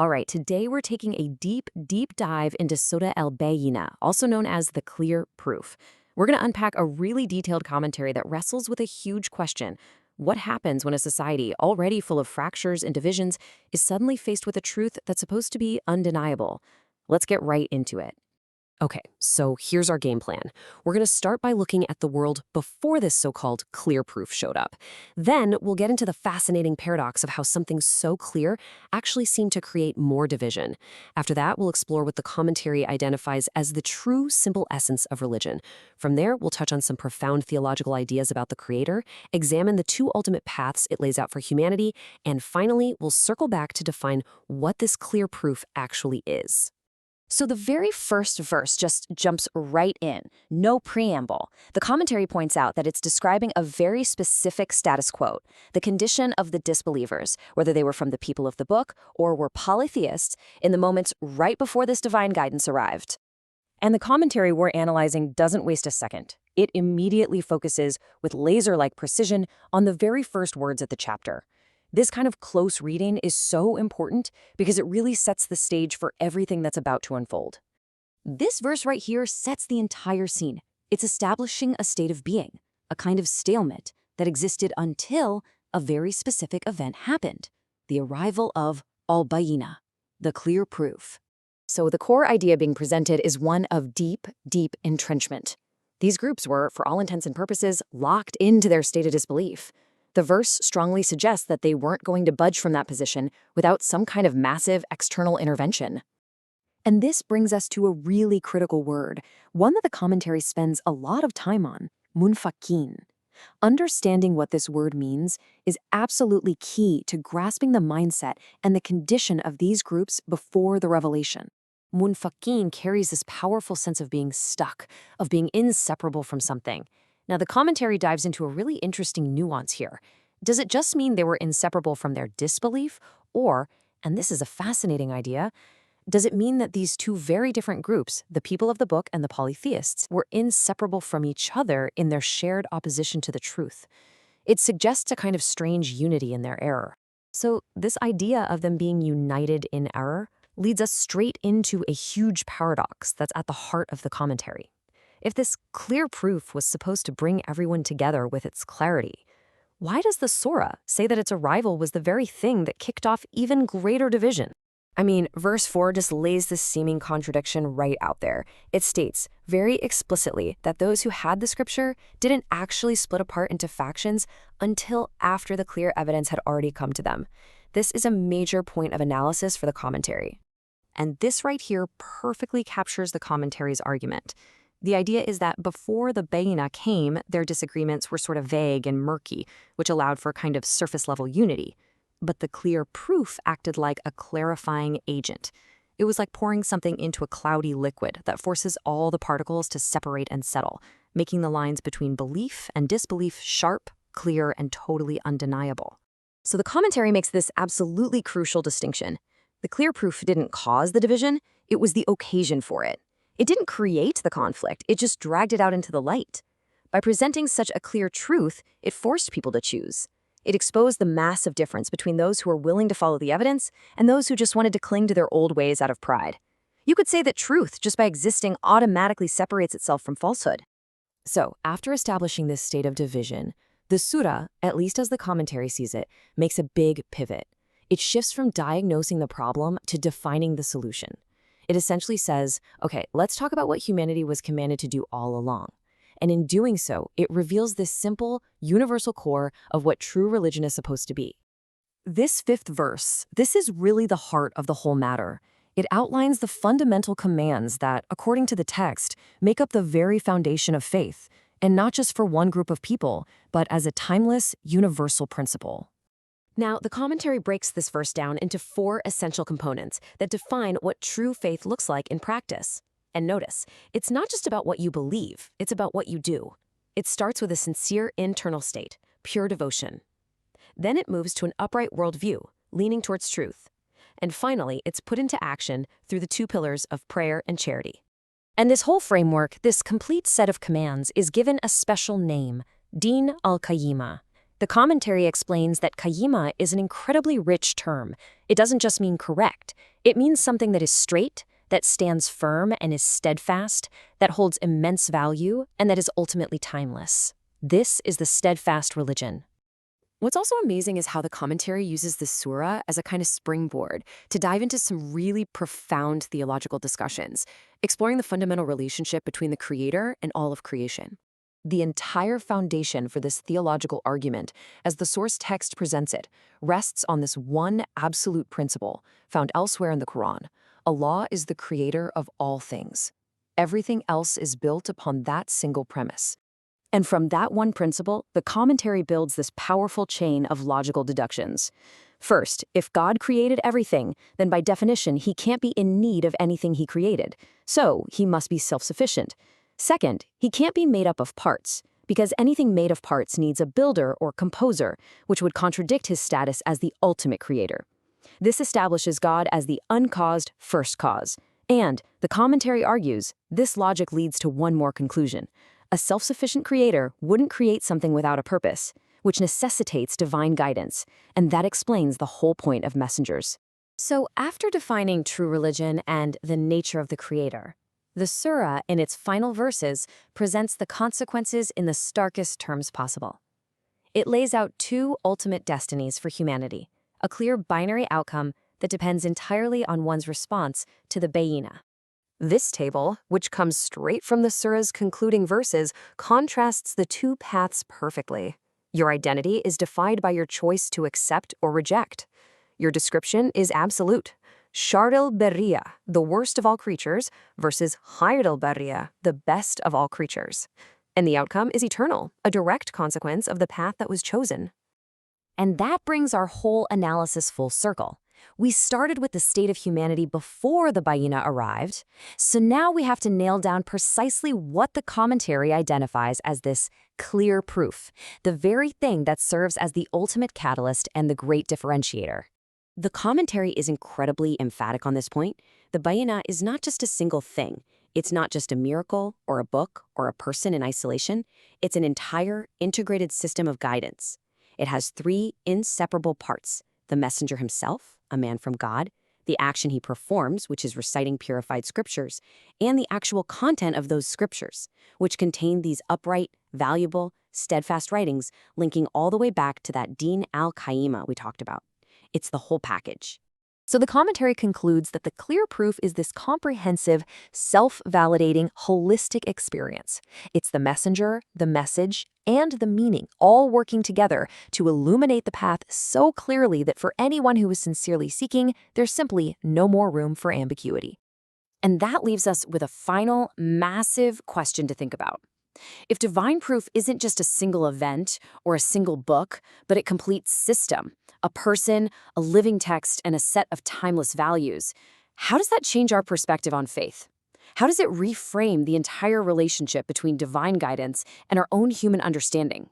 All right, today we're taking a deep dive into Surah Al-Bayyinah, also known as the clear proof. We're going to unpack a really detailed commentary that wrestles with a huge question. What happens when a society already full of fractures and divisions is suddenly faced with a truth that's supposed to be undeniable? Let's get right into it. Okay, so here's our game plan. We're going to start by looking at the world before this so-called clear proof showed up. Then we'll get into the fascinating paradox of how something so clear actually seemed to create more division. After that, we'll explore what the commentary identifies as the true, simple essence of religion. From there, we'll touch on some profound theological ideas about the Creator, examine the two ultimate paths it lays out for humanity, and finally, we'll circle back to define what this clear proof actually is. So the very first verse just jumps right in, no preamble. The commentary points out that it's describing a very specific status quo, the condition of the disbelievers, whether they were from the people of the book or were polytheists, in the moments right before this divine guidance arrived. And the commentary we're analyzing doesn't waste a second. It immediately focuses with laser-like precision on the very first words of the chapter. This kind of close reading is so important because it really sets the stage for everything that's about to unfold. This verse right here sets the entire scene. It's establishing a state of being, a kind of stalemate that existed until a very specific event happened, the arrival of Al-Bayyinah, the clear proof. So the core idea being presented is one of deep entrenchment. These groups were, for all intents and purposes, locked into their state of disbelief. The verse strongly suggests that they weren't going to budge from that position without some kind of massive external intervention. And this brings us to a really critical word, one that the commentary spends a lot of time on, munfakin. Understanding what this word means is absolutely key to grasping the mindset and the condition of these groups before the revelation. Munfakin carries this powerful sense of being stuck, of being inseparable from something. Now, the commentary dives into a really interesting nuance here. Does it just mean they were inseparable from their disbelief? Or, and this is a fascinating idea, does it mean that these two very different groups, the people of the book and the polytheists, were inseparable from each other in their shared opposition to the truth? It suggests a kind of strange unity in their error. So this idea of them being united in error leads us straight into a huge paradox that's at the heart of the commentary. If this clear proof was supposed to bring everyone together with its clarity, why does the surah say that its arrival was the very thing that kicked off even greater division? I mean, verse 4 just lays this seeming contradiction right out there. It states very explicitly that those who had the scripture didn't actually split apart into factions until after the clear evidence had already come to them. This is a major point of analysis for the commentary. And this right here perfectly captures the commentary's argument. The idea is that before the Bayyinah came, their disagreements were sort of vague and murky, which allowed for a kind of surface-level unity. But the clear proof acted like a clarifying agent. It was like pouring something into a cloudy liquid that forces all the particles to separate and settle, making the lines between belief and disbelief sharp, clear, and totally undeniable. So the commentary makes this absolutely crucial distinction. The clear proof didn't cause the division, it was the occasion for it. It didn't create the conflict, it just dragged it out into the light. By presenting such a clear truth, it forced people to choose. It exposed the massive difference between those who were willing to follow the evidence and those who just wanted to cling to their old ways out of pride. You could say that truth, just by existing, automatically separates itself from falsehood. So, after establishing this state of division, the surah, at least as the commentary sees it, makes a big pivot. It shifts from diagnosing the problem to defining the solution. It essentially says, okay, let's talk about what humanity was commanded to do all along. And in doing so, it reveals this simple, universal core of what true religion is supposed to be. This fifth verse, this is really the heart of the whole matter. It outlines the fundamental commands that, according to the text, make up the very foundation of faith, and not just for one group of people, but as a timeless, universal principle. Now, the commentary breaks this verse down into 4 essential components that define what true faith looks like in practice. And notice, it's not just about what you believe, it's about what you do. It starts with a sincere internal state, pure devotion. Then it moves to an upright worldview, leaning towards truth. And finally, it's put into action through the 2 pillars of prayer and charity. And this whole framework, this complete set of commands, is given a special name, Din al-Qayyimah. The commentary explains that qayyima is an incredibly rich term. It doesn't just mean correct. It means something that is straight, that stands firm and is steadfast, that holds immense value, and that is ultimately timeless. This is the steadfast religion. What's also amazing is how the commentary uses this surah as a kind of springboard to dive into some really profound theological discussions, exploring the fundamental relationship between the Creator and all of creation. The entire foundation for this theological argument, as the source text presents it, rests on this one absolute principle found elsewhere in the Qur'an. Allah is the creator of all things. Everything else is built upon that single premise. And from that one principle, the commentary builds this powerful chain of logical deductions. First, if God created everything, then by definition, he can't be in need of anything he created. So, he must be self-sufficient. Second, he can't be made up of parts, because anything made of parts needs a builder or composer, which would contradict his status as the ultimate creator. This establishes God as the uncaused first cause. And, the commentary argues, this logic leads to one more conclusion. A self-sufficient creator wouldn't create something without a purpose, which necessitates divine guidance, and that explains the whole point of messengers. So, after defining true religion and the nature of the creator, the surah, in its final verses, presents the consequences in the starkest terms possible. It lays out two ultimate destinies for humanity, a clear binary outcome that depends entirely on one's response to the Bayyinah. This table, which comes straight from the surah's concluding verses, contrasts the two paths perfectly. Your identity is defined by your choice to accept or reject. Your description is absolute. Shar al-Barriya, the worst of all creatures, versus Khair al-Barriya, the best of all creatures. And the outcome is eternal, a direct consequence of the path that was chosen. And that brings our whole analysis full circle. We started with the state of humanity before the Bayyinah arrived, so now we have to nail down precisely what the commentary identifies as this clear proof, the very thing that serves as the ultimate catalyst and the great differentiator. The commentary is incredibly emphatic on this point. The Bayyinah is not just a single thing. It's not just a miracle or a book or a person in isolation. It's an entire integrated system of guidance. It has three inseparable parts: the messenger himself, a man from God, the action he performs, which is reciting purified scriptures, and the actual content of those scriptures, which contain these upright, valuable, steadfast writings linking all the way back to that Din al-Qayyimah we talked about. It's the whole package. So the commentary concludes that the clear proof is this comprehensive, self-validating, holistic experience. It's the messenger, the message, and the meaning all working together to illuminate the path so clearly that for anyone who is sincerely seeking, there's simply no more room for ambiguity. And that leaves us with a final, massive question to think about. If divine proof isn't just a single event or a single book, but a complete system, a person, a living text, and a set of timeless values, how does that change our perspective on faith? How does it reframe the entire relationship between divine guidance and our own human understanding?